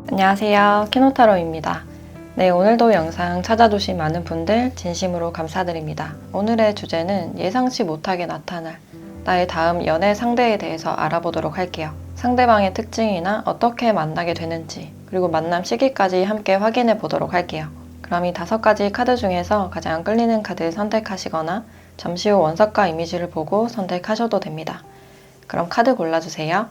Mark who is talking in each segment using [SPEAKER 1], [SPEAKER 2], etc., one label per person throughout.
[SPEAKER 1] 안녕하세요. 키노타로입니다. 네, 오늘도 영상 찾아주신 많은 분들 진심으로 감사드립니다. 오늘의 주제는 예상치 못하게 나타날 나의 다음 연애 상대에 대해서 알아보도록 할게요. 상대방의 특징이나 어떻게 만나게 되는지, 그리고 만남 시기까지 함께 확인해 보도록 할게요. 그럼 이 5가지 카드 중에서 가장 끌리는 카드 선택하시거나 잠시 후 원석과 이미지를 보고 선택하셔도 됩니다. 그럼 카드 골라주세요.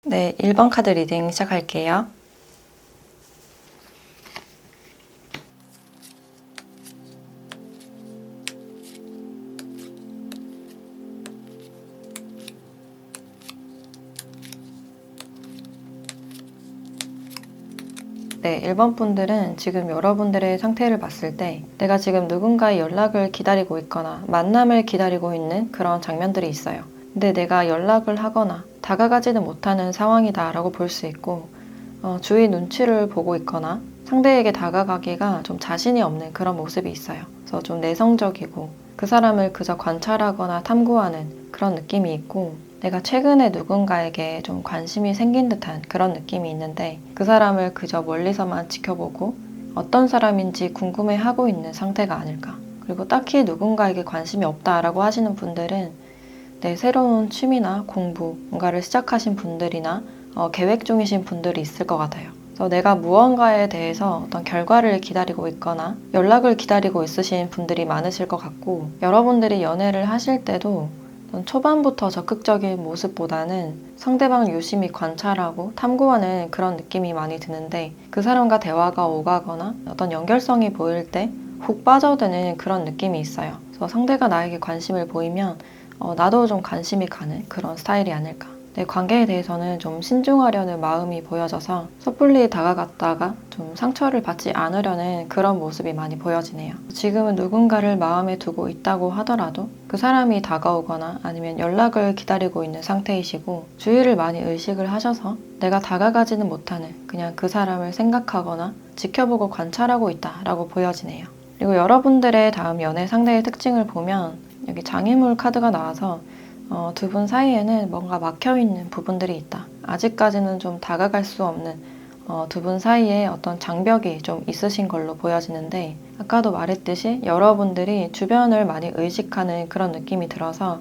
[SPEAKER 1] 네, 1번 카드 리딩 시작할게요. 네, 1번 분들은 지금 여러분들의 상태를 봤을 때 내가 지금 누군가의 연락을 기다리고 있거나 만남을 기다리고 있는 그런 장면들이 있어요. 근데 내가 연락을 하거나 다가가지는 못하는 상황이다 라고 볼 수 있고 주위 눈치를 보고 있거나 상대에게 다가가기가 좀 자신이 없는 그런 모습이 있어요. 그래서 좀 내성적이고 그 사람을 그저 관찰하거나 탐구하는 그런 느낌이 있고 내가 최근에 누군가에게 좀 관심이 생긴 듯한 그런 느낌이 있는데 그 사람을 그저 멀리서만 지켜보고 어떤 사람인지 궁금해하고 있는 상태가 아닐까. 그리고 딱히 누군가에게 관심이 없다라고 하시는 분들은 새로운 취미나 공부, 뭔가를 시작하신 분들이나 계획 중이신 분들이 있을 것 같아요. 그래서 내가 무언가에 대해서 어떤 결과를 기다리고 있거나 연락을 기다리고 있으신 분들이 많으실 것 같고 여러분들이 연애를 하실 때도 초반부터 적극적인 모습보다는 상대방을 유심히 관찰하고 탐구하는 그런 느낌이 많이 드는데 그 사람과 대화가 오가거나 어떤 연결성이 보일 때 훅 빠져드는 그런 느낌이 있어요. 그래서 상대가 나에게 관심을 보이면 나도 좀 관심이 가는 그런 스타일이 아닐까. 내 관계에 대해서는 좀 신중하려는 마음이 보여져서 섣불리 다가갔다가 좀 상처를 받지 않으려는 그런 모습이 많이 보여지네요. 지금은 누군가를 마음에 두고 있다고 하더라도 그 사람이 다가오거나 아니면 연락을 기다리고 있는 상태이시고 주위를 많이 의식을 하셔서 내가 다가가지는 못하는 그냥 그 사람을 생각하거나 지켜보고 관찰하고 있다라고 보여지네요. 그리고 여러분들의 다음 연애 상대의 특징을 보면 여기 장애물 카드가 나와서 두 분 사이에는 뭔가 막혀있는 부분들이 있다. 아직까지는 좀 다가갈 수 없는 두 분 사이에 어떤 장벽이 좀 있으신 걸로 보여지는데 아까도 말했듯이 여러분들이 주변을 많이 의식하는 그런 느낌이 들어서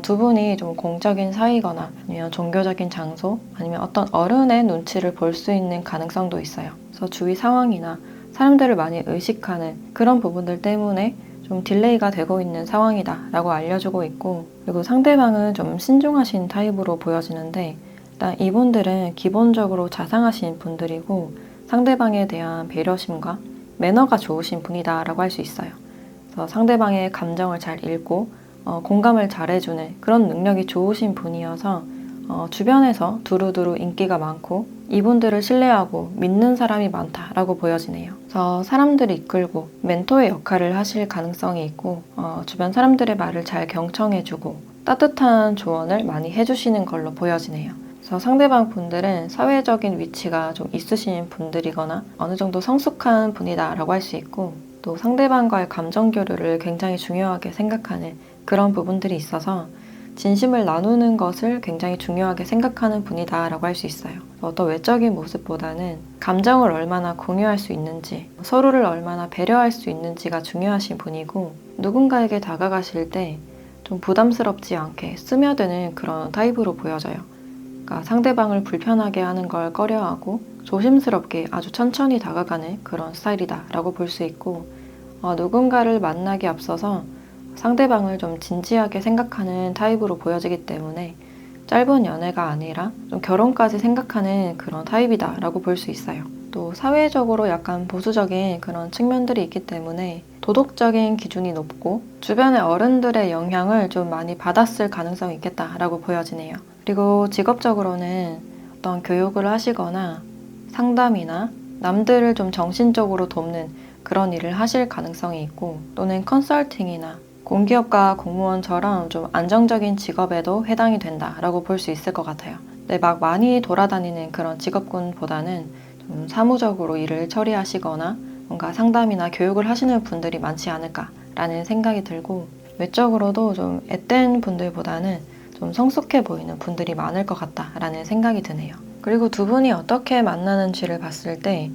[SPEAKER 1] 두 분이 좀 공적인 사이거나 아니면 종교적인 장소 아니면 어떤 어른의 눈치를 볼 수 있는 가능성도 있어요. 그래서 주위 상황이나 사람들을 많이 의식하는 그런 부분들 때문에 좀 딜레이가 되고 있는 상황이다 라고 알려주고 있고 그리고 상대방은 좀 신중하신 타입으로 보여지는데 일단 이분들은 기본적으로 자상하신 분들이고 상대방에 대한 배려심과 매너가 좋으신 분이다 라고 할 수 있어요. 그래서 상대방의 감정을 잘 읽고 공감을 잘 해주는 그런 능력이 좋으신 분이어서 주변에서 두루두루 인기가 많고 이분들을 신뢰하고 믿는 사람이 많다라고 보여지네요. 그래서 사람들을 이끌고 멘토의 역할을 하실 가능성이 있고 주변 사람들의 말을 잘 경청해주고 따뜻한 조언을 많이 해주시는 걸로 보여지네요. 그래서 상대방 분들은 사회적인 위치가 좀 있으신 분들이거나 어느 정도 성숙한 분이다라고 할 수 있고 또 상대방과의 감정 교류를 굉장히 중요하게 생각하는 그런 부분들이 있어서 진심을 나누는 것을 굉장히 중요하게 생각하는 분이다 라고 할 수 있어요. 어떤 외적인 모습보다는 감정을 얼마나 공유할 수 있는지 서로를 얼마나 배려할 수 있는지가 중요하신 분이고 누군가에게 다가가실 때 좀 부담스럽지 않게 스며드는 그런 타입으로 보여져요. 그러니까 상대방을 불편하게 하는 걸 꺼려하고 조심스럽게 아주 천천히 다가가는 그런 스타일이다 라고 볼 수 있고 누군가를 만나기 앞서서 상대방을 좀 진지하게 생각하는 타입으로 보여지기 때문에 짧은 연애가 아니라 좀 결혼까지 생각하는 그런 타입이다 라고 볼 수 있어요. 또 사회적으로 약간 보수적인 그런 측면들이 있기 때문에 도덕적인 기준이 높고 주변의 어른들의 영향을 좀 많이 받았을 가능성이 있겠다라고 보여지네요. 그리고 직업적으로는 어떤 교육을 하시거나 상담이나 남들을 좀 정신적으로 돕는 그런 일을 하실 가능성이 있고, 또는 컨설팅이나 공기업과 공무원처럼 좀 안정적인 직업에도 해당이 된다라고 볼 수 있을 것 같아요. 근데 막 많이 돌아다니는 그런 직업군보다는 좀 사무적으로 일을 처리하시거나 뭔가 상담이나 교육을 하시는 분들이 많지 않을까라는 생각이 들고, 외적으로도 좀 앳된 분들보다는 좀 성숙해 보이는 분들이 많을 것 같다라는 생각이 드네요. 그리고 두 분이 어떻게 만나는지를 봤을 때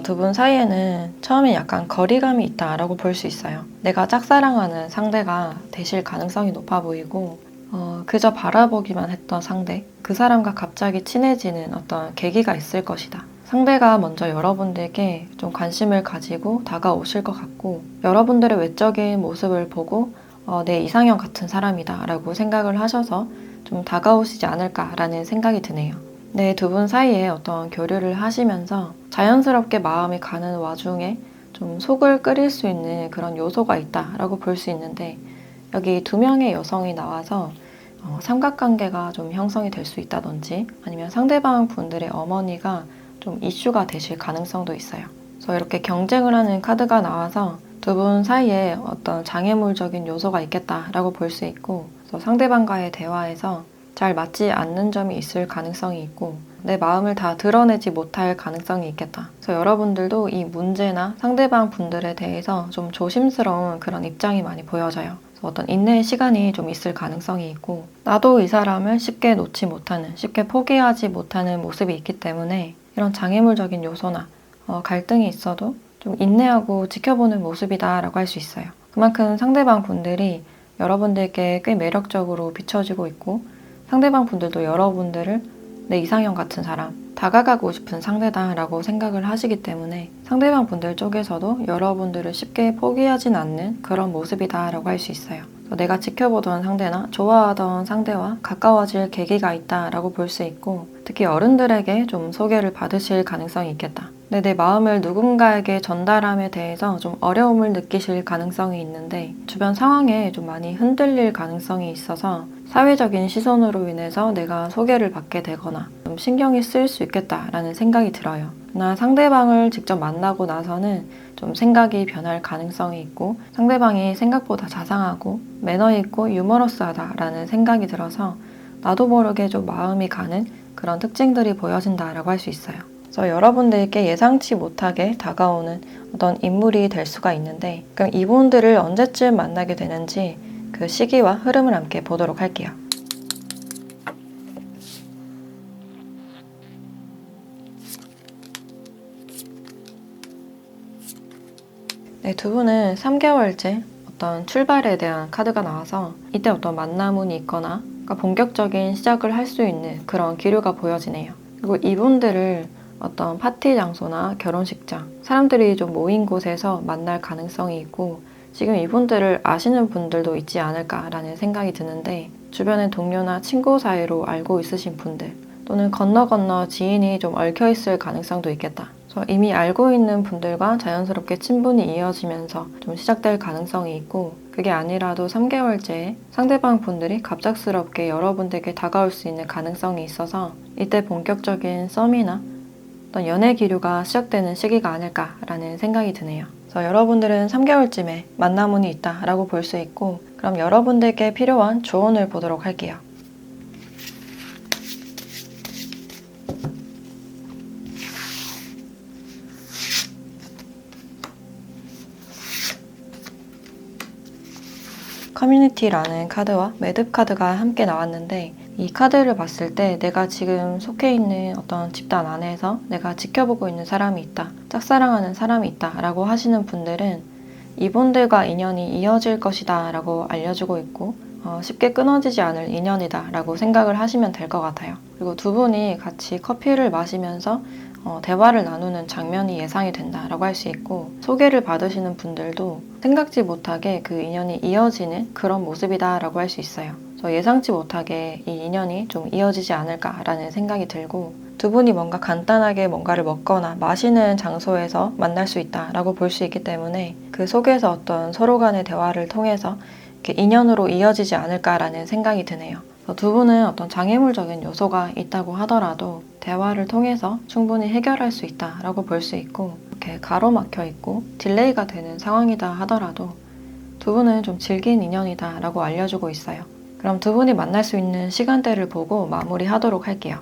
[SPEAKER 1] 두 분 사이에는 처음에 약간 거리감이 있다라고 볼 수 있어요. 내가 짝사랑하는 상대가 되실 가능성이 높아 보이고, 그저 바라보기만 했던 상대, 그 사람과 갑자기 친해지는 어떤 계기가 있을 것이다. 상대가 먼저 여러분들께 좀 관심을 가지고 다가오실 것 같고, 여러분들의 외적인 모습을 보고 내 이상형 같은 사람이다 라고 생각을 하셔서 좀 다가오시지 않을까라는 생각이 드네요. 네, 두 분 사이에 어떤 교류를 하시면서 자연스럽게 마음이 가는 와중에 좀 속을 끓일 수 있는 그런 요소가 있다라고 볼 수 있는데, 여기 두 명의 여성이 나와서 삼각관계가 좀 형성이 될 수 있다든지, 아니면 상대방 분들의 어머니가 좀 이슈가 되실 가능성도 있어요. 그래서 이렇게 경쟁을 하는 카드가 나와서 두 분 사이에 어떤 장애물적인 요소가 있겠다라고 볼 수 있고, 그래서 상대방과의 대화에서 잘 맞지 않는 점이 있을 가능성이 있고, 내 마음을 다 드러내지 못할 가능성이 있겠다. 그래서 여러분들도 이 문제나 상대방 분들에 대해서 좀 조심스러운 그런 입장이 많이 보여져요. 그래서 어떤 인내의 시간이 좀 있을 가능성이 있고, 나도 이 사람을 쉽게 놓지 못하는, 쉽게 포기하지 못하는 모습이 있기 때문에 이런 장애물적인 요소나 갈등이 있어도 좀 인내하고 지켜보는 모습이다라고 할 수 있어요. 그만큼 상대방 분들이 여러분들께 꽤 매력적으로 비춰지고 있고, 상대방 분들도 여러분들을 내 이상형 같은 사람, 다가가고 싶은 상대다라고 생각을 하시기 때문에 상대방 분들 쪽에서도 여러분들을 쉽게 포기하진 않는 그런 모습이다라고 할 수 있어요. 내가 지켜보던 상대나 좋아하던 상대와 가까워질 계기가 있다라고 볼 수 있고, 특히 어른들에게 좀 소개를 받으실 가능성이 있겠다. 근데 내 마음을 누군가에게 전달함에 대해서 좀 어려움을 느끼실 가능성이 있는데, 주변 상황에 좀 많이 흔들릴 가능성이 있어서 사회적인 시선으로 인해서 내가 소개를 받게 되거나 좀 신경이 쓰일 수 있겠다라는 생각이 들어요. 그러나 상대방을 직접 만나고 나서는 좀 생각이 변할 가능성이 있고, 상대방이 생각보다 자상하고 매너 있고 유머러스하다라는 생각이 들어서 나도 모르게 좀 마음이 가는 그런 특징들이 보여진다라고 할 수 있어요. 그래서 여러분들께 예상치 못하게 다가오는 어떤 인물이 될 수가 있는데, 그럼 이분들을 언제쯤 만나게 되는지 그 시기와 흐름을 함께 보도록 할게요. 네, 두 분은 3개월째 어떤 출발에 대한 카드가 나와서 이때 어떤 만남운이 있거나 그러니까 본격적인 시작을 할 수 있는 그런 기류가 보여지네요. 그리고 이분들을 어떤 파티 장소나 결혼식장, 사람들이 좀 모인 곳에서 만날 가능성이 있고, 지금 이분들을 아시는 분들도 있지 않을까라는 생각이 드는데, 주변의 동료나 친구 사이로 알고 있으신 분들, 또는 건너 지인이 좀 얽혀 있을 가능성도 있겠다. 그래서 이미 알고 있는 분들과 자연스럽게 친분이 이어지면서 좀 시작될 가능성이 있고, 그게 아니라도 3개월째 상대방 분들이 갑작스럽게 여러분들에게 다가올 수 있는 가능성이 있어서 이때 본격적인 썸이나 어떤 연애 기류가 시작되는 시기가 아닐까라는 생각이 드네요. 그래서 여러분들은 3개월쯤에 만남운이 있다라고 볼 수 있고, 그럼 여러분들께 필요한 조언을 보도록 할게요. 커뮤니티라는 카드와 매듭 카드가 함께 나왔는데, 이 카드를 봤을 때 내가 지금 속해 있는 어떤 집단 안에서 내가 지켜보고 있는 사람이 있다, 짝사랑하는 사람이 있다 라고 하시는 분들은 이분들과 인연이 이어질 것이다 라고 알려주고 있고, 쉽게 끊어지지 않을 인연이다 라고 생각을 하시면 될 것 같아요. 그리고 두 분이 같이 커피를 마시면서 대화를 나누는 장면이 예상이 된다라고 할 수 있고, 소개를 받으시는 분들도 생각지 못하게 그 인연이 이어지는 그런 모습이다라고 할 수 있어요. 그래서 예상치 못하게 이 인연이 좀 이어지지 않을까라는 생각이 들고, 두 분이 뭔가 간단하게 뭔가를 먹거나 마시는 장소에서 만날 수 있다라고 볼 수 있기 때문에 그 속에서 어떤 서로 간의 대화를 통해서 이렇게 인연으로 이어지지 않을까라는 생각이 드네요. 두 분은 어떤 장애물적인 요소가 있다고 하더라도 대화를 통해서 충분히 해결할 수 있다라고 볼 수 있고, 이렇게 가로막혀 있고 딜레이가 되는 상황이다 하더라도 두 분은 좀 질긴 인연이다라고 알려주고 있어요. 그럼 두 분이 만날 수 있는 시간대를 보고 마무리하도록 할게요.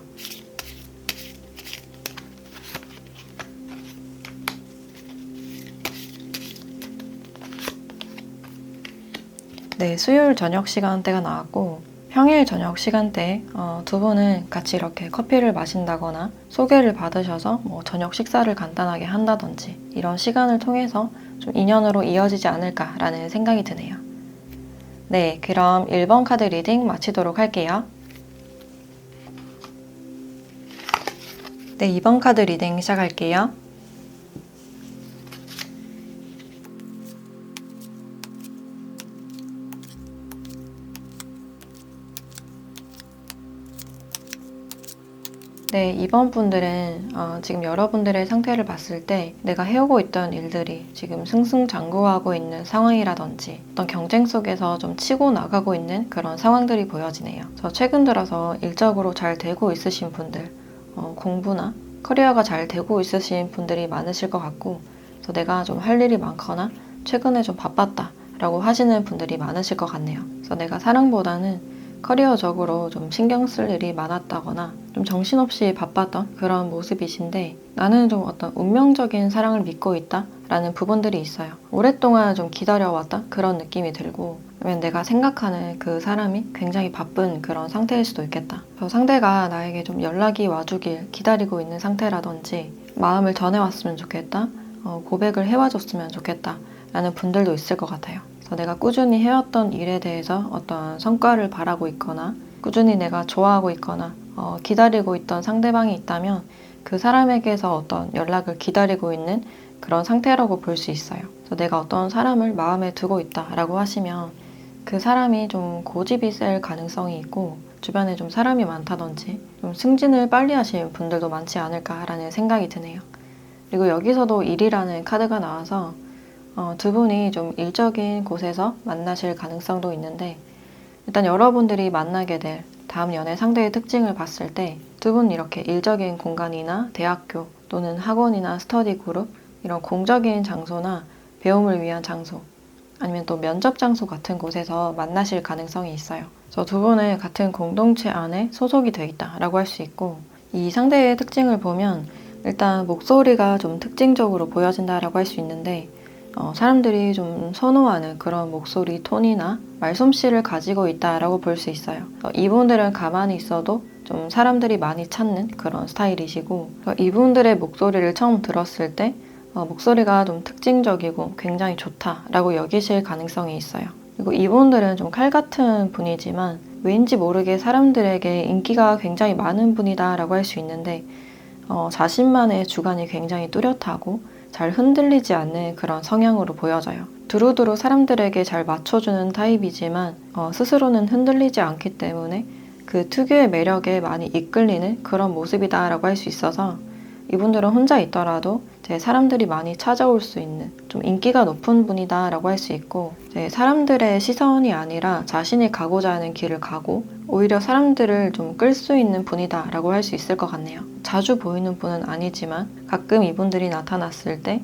[SPEAKER 1] 네, 수요일 저녁 시간대가 나왔고, 평일 저녁 시간대에 두 분은 같이 이렇게 커피를 마신다거나 소개를 받으셔서 뭐 저녁 식사를 간단하게 한다든지 이런 시간을 통해서 좀 인연으로 이어지지 않을까라는 생각이 드네요. 네, 그럼 1번 카드 리딩 마치도록 할게요. 네, 2번 카드 리딩 시작할게요. 네, 이번 분들은 지금 여러분들의 상태를 봤을 때 내가 해오고 있던 일들이 지금 승승장구하고 있는 상황이라든지 어떤 경쟁 속에서 좀 치고 나가고 있는 그런 상황들이 보여지네요. 저 최근 들어서 일적으로 잘 되고 있으신 분들, 공부나 커리어가 잘 되고 있으신 분들이 많으실 것 같고, 그래서 내가 좀 할 일이 많거나 최근에 좀 바빴다 라고 하시는 분들이 많으실 것 같네요. 그래서 내가 사랑보다는 커리어적으로 좀 신경 쓸 일이 많았다거나 좀 정신없이 바빴던 그런 모습이신데, 나는 좀 어떤 운명적인 사랑을 믿고 있다 라는 부분들이 있어요. 오랫동안 좀 기다려왔던 그런 느낌이 들고, 왜냐면 내가 생각하는 그 사람이 굉장히 바쁜 그런 상태일 수도 있겠다. 상대가 나에게 좀 연락이 와주길 기다리고 있는 상태라든지, 마음을 전해왔으면 좋겠다, 고백을 해와줬으면 좋겠다 라는 분들도 있을 것 같아요. 그래서 내가 꾸준히 해왔던 일에 대해서 어떤 성과를 바라고 있거나 꾸준히 내가 좋아하고 있거나 기다리고 있던 상대방이 있다면 그 사람에게서 어떤 연락을 기다리고 있는 그런 상태라고 볼 수 있어요. 그래서 내가 어떤 사람을 마음에 두고 있다라고 하시면 그 사람이 좀 고집이 셀 가능성이 있고, 주변에 좀 사람이 많다든지 좀 승진을 빨리 하시는 분들도 많지 않을까라는 생각이 드네요. 그리고 여기서도 일이라는 카드가 나와서 두 분이 좀 일적인 곳에서 만나실 가능성도 있는데, 일단 여러분들이 만나게 될 다음 연애 상대의 특징을 봤을 때 두 분 이렇게 일적인 공간이나 대학교 또는 학원이나 스터디 그룹, 이런 공적인 장소나 배움을 위한 장소, 아니면 또 면접 장소 같은 곳에서 만나실 가능성이 있어요. 그래서 두 분은 같은 공동체 안에 소속이 되어 있다라고 할 수 있고, 이 상대의 특징을 보면 일단 목소리가 좀 특징적으로 보여진다라고 할 수 있는데, 사람들이 좀 선호하는 그런 목소리 톤이나 말솜씨를 가지고 있다라고 볼 수 있어요. 이분들은 가만히 있어도 좀 사람들이 많이 찾는 그런 스타일이시고, 이분들의 목소리를 처음 들었을 때 목소리가 좀 특징적이고 굉장히 좋다라고 여기실 가능성이 있어요. 그리고 이분들은 좀 칼 같은 분이지만 왠지 모르게 사람들에게 인기가 굉장히 많은 분이다라고 할 수 있는데, 자신만의 주관이 굉장히 뚜렷하고 잘 흔들리지 않는 그런 성향으로 보여져요. 두루두루 사람들에게 잘 맞춰주는 타입이지만 스스로는 흔들리지 않기 때문에 그 특유의 매력에 많이 이끌리는 그런 모습이다라고 할 수 있어서, 이분들은 혼자 있더라도 이제 사람들이 많이 찾아올 수 있는 좀 인기가 높은 분이다라고 할 수 있고, 이제 사람들의 시선이 아니라 자신이 가고자 하는 길을 가고 오히려 사람들을 좀 끌 수 있는 분이다라고 할 수 있을 것 같네요. 자주 보이는 분은 아니지만 가끔 이분들이 나타났을 때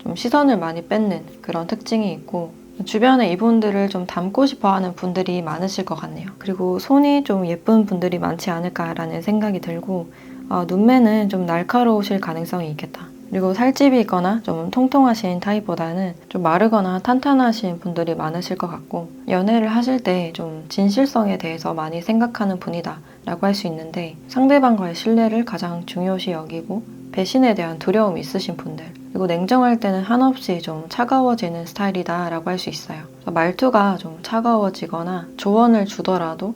[SPEAKER 1] 좀 시선을 많이 뺏는 그런 특징이 있고, 주변에 이분들을 좀 닮고 싶어 하는 분들이 많으실 것 같네요. 그리고 손이 좀 예쁜 분들이 많지 않을까라는 생각이 들고, 눈매는 좀 날카로우실 가능성이 있겠다. 그리고 살집이 있거나 좀 통통하신 타입보다는 좀 마르거나 탄탄하신 분들이 많으실 것 같고, 연애를 하실 때 좀 진실성에 대해서 많이 생각하는 분이다 라고 할 수 있는데, 상대방과의 신뢰를 가장 중요시 여기고 배신에 대한 두려움이 있으신 분들, 그리고 냉정할 때는 한없이 좀 차가워지는 스타일이다 라고 할 수 있어요. 말투가 좀 차가워지거나 조언을 주더라도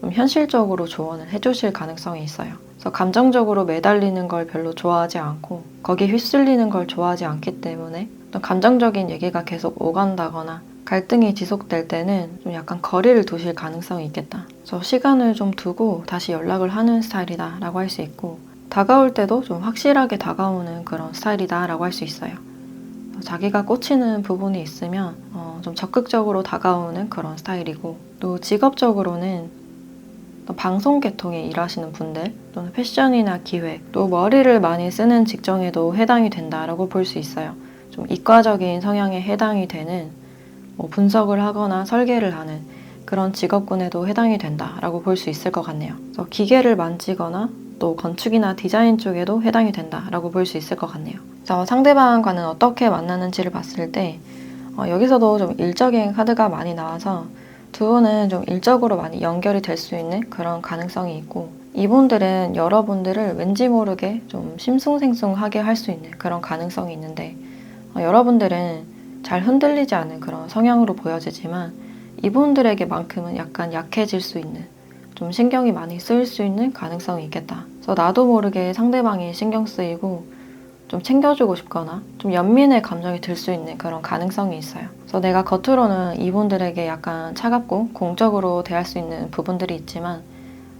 [SPEAKER 1] 좀 현실적으로 조언을 해주실 가능성이 있어요. 그래서 감정적으로 매달리는 걸 별로 좋아하지 않고 거기에 휩쓸리는 걸 좋아하지 않기 때문에 어떤 감정적인 얘기가 계속 오간다거나 갈등이 지속될 때는 좀 약간 거리를 두실 가능성이 있겠다. 그래서 시간을 좀 두고 다시 연락을 하는 스타일이다 라고 할 수 있고, 다가올 때도 좀 확실하게 다가오는 그런 스타일이다 라고 할 수 있어요. 자기가 꽂히는 부분이 있으면 좀 적극적으로 다가오는 그런 스타일이고, 또 직업적으로는 또 방송 계통에 일하시는 분들, 또는 패션이나 기획, 또 머리를 많이 쓰는 직종에도 해당이 된다라고 볼 수 있어요. 좀 이과적인 성향에 해당이 되는 분석을 하거나 설계를 하는 그런 직업군에도 해당이 된다라고 볼 수 있을 것 같네요. 그래서 기계를 만지거나 또 건축이나 디자인 쪽에도 해당이 된다라고 볼 수 있을 것 같네요. 그래서 상대방과는 어떻게 만나는지를 봤을 때 여기서도 좀 일적인 카드가 많이 나와서 두 분은 좀 일적으로 많이 연결이 될 수 있는 그런 가능성이 있고, 이분들은 여러분들을 왠지 모르게 좀 심숭생숭하게 할 수 있는 그런 가능성이 있는데, 여러분들은 잘 흔들리지 않는 그런 성향으로 보여지지만 이분들에게만큼은 약간 약해질 수 있는, 좀 신경이 많이 쓰일 수 있는 가능성이 있겠다. 그래서 나도 모르게 상대방이 신경 쓰이고 좀 챙겨주고 싶거나 좀 연민의 감정이 들 수 있는 그런 가능성이 있어요. 그래서 내가 겉으로는 이분들에게 약간 차갑고 공적으로 대할 수 있는 부분들이 있지만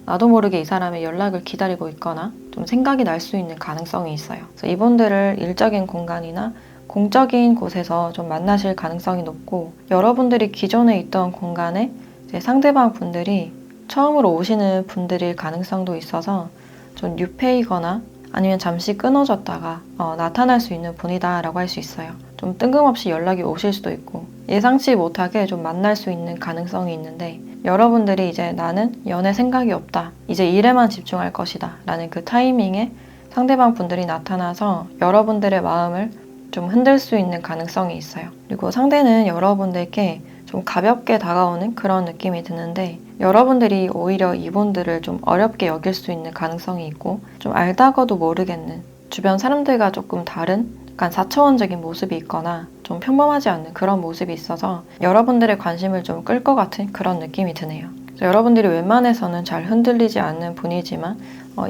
[SPEAKER 1] 나도 모르게 이 사람의 연락을 기다리고 있거나 좀 생각이 날 수 있는 가능성이 있어요. 그래서 이분들을 일적인 공간이나 공적인 곳에서 좀 만나실 가능성이 높고, 여러분들이 기존에 있던 공간에 이제 상대방 분들이 처음으로 오시는 분들일 가능성도 있어서 좀 뉴페이거나 아니면 잠시 끊어졌다가 나타날 수 있는 분이다 라고 할 수 있어요. 좀 뜬금없이 연락이 오실 수도 있고 예상치 못하게 좀 만날 수 있는 가능성이 있는데, 여러분들이 이제 나는 연애 생각이 없다, 이제 일에만 집중할 것이다 라는 그 타이밍에 상대방 분들이 나타나서 여러분들의 마음을 좀 흔들 수 있는 가능성이 있어요. 그리고 상대는 여러분들께 좀 가볍게 다가오는 그런 느낌이 드는데, 여러분들이 오히려 이분들을 좀 어렵게 여길 수 있는 가능성이 있고, 좀 알다가도 모르겠는 주변 사람들과 조금 다른 약간 4차원적인 모습이 있거나 좀 평범하지 않는 그런 모습이 있어서 여러분들의 관심을 좀 끌 것 같은 그런 느낌이 드네요. 여러분들이 웬만해서는 잘 흔들리지 않는 분이지만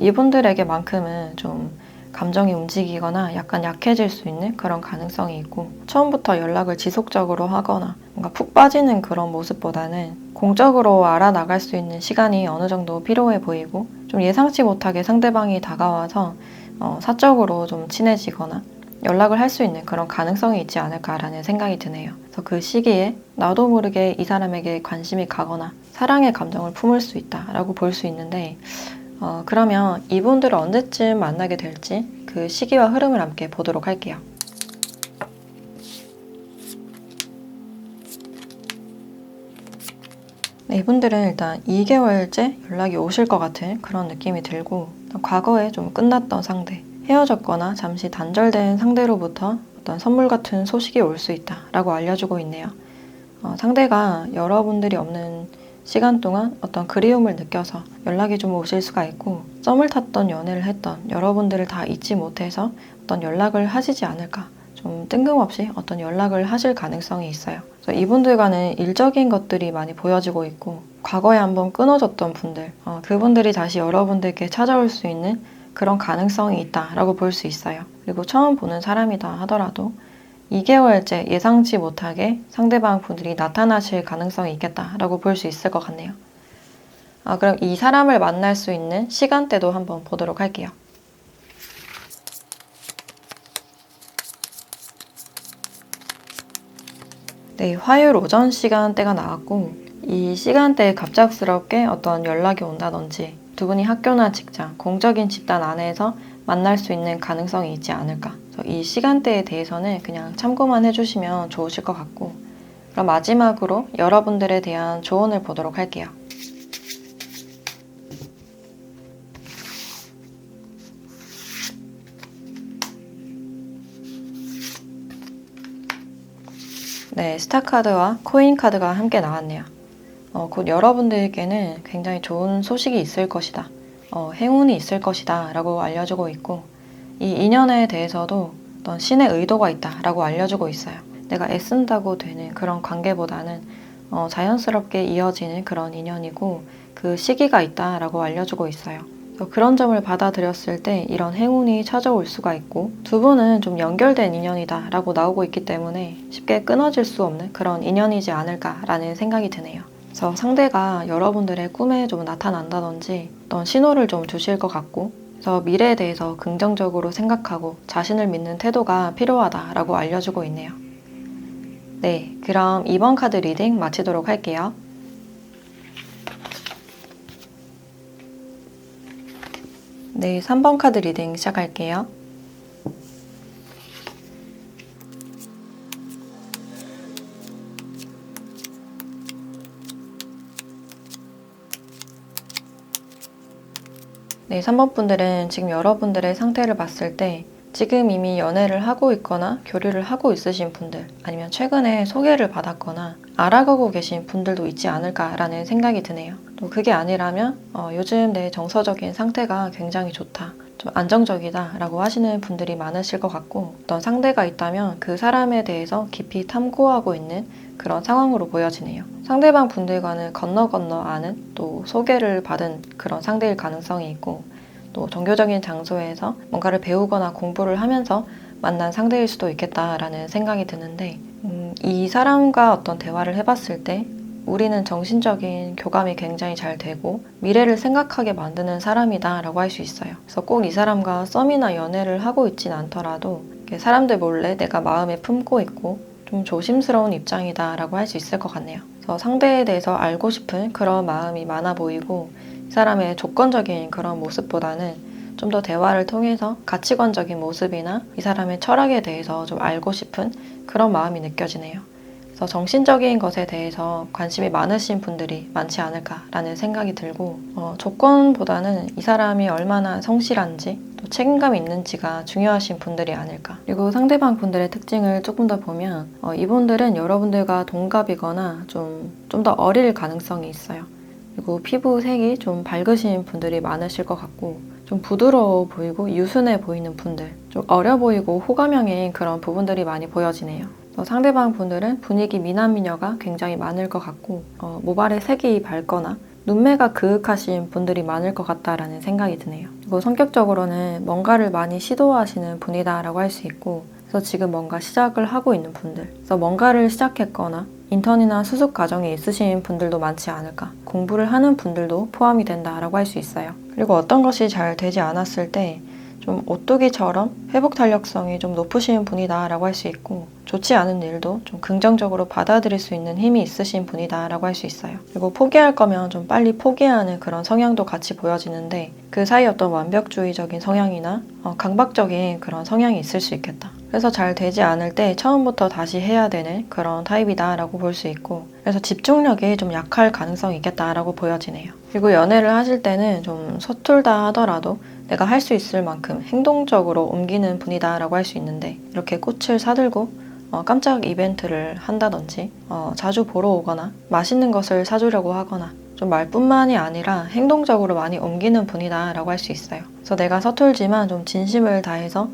[SPEAKER 1] 이분들에게만큼은 좀 감정이 움직이거나 약간 약해질 수 있는 그런 가능성이 있고, 처음부터 연락을 지속적으로 하거나 뭔가 푹 빠지는 그런 모습보다는 공적으로 알아나갈 수 있는 시간이 어느 정도 필요해 보이고, 좀 예상치 못하게 상대방이 다가와서 사적으로 좀 친해지거나 연락을 할 수 있는 그런 가능성이 있지 않을까라는 생각이 드네요. 그래서 그 시기에 나도 모르게 이 사람에게 관심이 가거나 사랑의 감정을 품을 수 있다라고 볼 수 있는데, 그러면 이분들을 언제쯤 만나게 될지 그 시기와 흐름을 함께 보도록 할게요. 네, 이분들은 일단 2개월째 연락이 오실 것 같은 그런 느낌이 들고, 과거에 좀 끝났던 상대, 헤어졌거나 잠시 단절된 상대로부터 어떤 선물 같은 소식이 올 수 있다라고 알려주고 있네요. 상대가 여러분들이 없는 시간 동안 어떤 그리움을 느껴서 연락이 좀 오실 수가 있고, 썸을 탔던 연애를 했던 여러분들을 다 잊지 못해서 어떤 연락을 하시지 않을까, 좀 뜬금없이 어떤 연락을 하실 가능성이 있어요. 그래서 이분들과는 일적인 것들이 많이 보여지고 있고, 과거에 한번 끊어졌던 분들, 그분들이 다시 여러분들께 찾아올 수 있는 그런 가능성이 있다라고 볼 수 있어요. 그리고 처음 보는 사람이다 하더라도 2개월째 예상치 못하게 상대방 분들이 나타나실 가능성이 있겠다라고 볼 수 있을 것 같네요. 그럼 이 사람을 만날 수 있는 시간대도 한번 보도록 할게요. 네, 화요일 오전 시간대가 나왔고, 이 시간대에 갑작스럽게 어떤 연락이 온다든지 두 분이 학교나 직장, 공적인 집단 안에서 만날 수 있는 가능성이 있지 않을까. 이 시간대에 대해서는 그냥 참고만 해주시면 좋으실 것 같고, 그럼 마지막으로 여러분들에 대한 조언을 보도록 할게요. 네, 스타 카드와 코인 카드가 함께 나왔네요. 곧 여러분들께는 굉장히 좋은 소식이 있을 것이다, 행운이 있을 것이다 라고 알려주고 있고, 이 인연에 대해서도 어떤 신의 의도가 있다 라고 알려주고 있어요. 내가 애쓴다고 되는 그런 관계보다는 자연스럽게 이어지는 그런 인연이고, 그 시기가 있다 라고 알려주고 있어요. 그런 점을 받아들였을 때 이런 행운이 찾아올 수가 있고, 두 분은 좀 연결된 인연이다 라고 나오고 있기 때문에 쉽게 끊어질 수 없는 그런 인연이지 않을까라는 생각이 드네요. 그래서 상대가 여러분들의 꿈에 좀 나타난다든지 어떤 신호를 좀 주실 것 같고, 그래서 미래에 대해서 긍정적으로 생각하고 자신을 믿는 태도가 필요하다라고 알려주고 있네요. 네, 그럼 이번 카드 리딩 마치도록 할게요. 네, 3번 카드 리딩 시작할게요. 네, 3번 분들은 지금 여러분들의 상태를 봤을 때 지금 이미 연애를 하고 있거나 교류를 하고 있으신 분들, 아니면 최근에 소개를 받았거나 알아가고 계신 분들도 있지 않을까라는 생각이 드네요. 또 그게 아니라면 요즘 내 정서적인 상태가 굉장히 좋다, 좀 안정적이다 라고 하시는 분들이 많으실 것 같고, 어떤 상대가 있다면 그 사람에 대해서 깊이 탐구하고 있는 그런 상황으로 보여지네요. 상대방 분들과는 건너 아는, 또 소개를 받은 그런 상대일 가능성이 있고, 또 종교적인 장소에서 뭔가를 배우거나 공부를 하면서 만난 상대일 수도 있겠다라는 생각이 드는데, 이 사람과 어떤 대화를 해봤을 때 우리는 정신적인 교감이 굉장히 잘 되고 미래를 생각하게 만드는 사람이다 라고 할 수 있어요. 그래서 꼭 이 사람과 썸이나 연애를 하고 있진 않더라도 사람들 몰래 내가 마음에 품고 있고 좀 조심스러운 입장이다 라고 할 수 있을 것 같네요. 그래서 상대에 대해서 알고 싶은 그런 마음이 많아 보이고, 이 사람의 조건적인 그런 모습보다는 좀 더 대화를 통해서 가치관적인 모습이나 이 사람의 철학에 대해서 좀 알고 싶은 그런 마음이 느껴지네요. 그래서 정신적인 것에 대해서 관심이 많으신 분들이 많지 않을까라는 생각이 들고, 조건보다는 이 사람이 얼마나 성실한지 또 책임감이 있는지가 중요하신 분들이 아닐까. 그리고 상대방 분들의 특징을 조금 더 보면 이분들은 여러분들과 동갑이거나 좀 더 어릴 가능성이 있어요. 그리고 피부색이 좀 밝으신 분들이 많으실 것 같고, 좀 부드러워 보이고 유순해 보이는 분들, 좀 어려 보이고 호감형인 그런 부분들이 많이 보여지네요. 상대방 분들은 분위기 미남미녀가 굉장히 많을 것 같고, 모발의 색이 밝거나 눈매가 그윽하신 분들이 많을 것 같다라는 생각이 드네요. 그리고 성격적으로는 뭔가를 많이 시도하시는 분이다라고 할 수 있고, 그래서 지금 뭔가 시작을 하고 있는 분들, 그래서 뭔가를 시작했거나 인턴이나 수습 과정에 있으신 분들도 많지 않을까, 공부를 하는 분들도 포함이 된다라고 할 수 있어요. 그리고 어떤 것이 잘 되지 않았을 때 좀 오뚜기처럼 회복 탄력성이 좀 높으신 분이다 라고 할 수 있고, 좋지 않은 일도 좀 긍정적으로 받아들일 수 있는 힘이 있으신 분이다 라고 할 수 있어요. 그리고 포기할 거면 좀 빨리 포기하는 그런 성향도 같이 보여지는데, 그 사이 어떤 완벽주의적인 성향이나 강박적인 그런 성향이 있을 수 있겠다. 그래서 잘 되지 않을 때 처음부터 다시 해야 되는 그런 타입이다 라고 볼 수 있고, 그래서 집중력이 좀 약할 가능성이 있겠다 라고 보여지네요. 그리고 연애를 하실 때는 좀 서툴다 하더라도 내가 할 수 있을 만큼 행동적으로 옮기는 분이다 라고 할 수 있는데, 이렇게 꽃을 사들고 깜짝 이벤트를 한다든지 자주 보러 오거나 맛있는 것을 사주려고 하거나, 좀 말뿐만이 아니라 행동적으로 많이 옮기는 분이다 라고 할 수 있어요. 그래서 내가 서툴지만 좀 진심을 다해서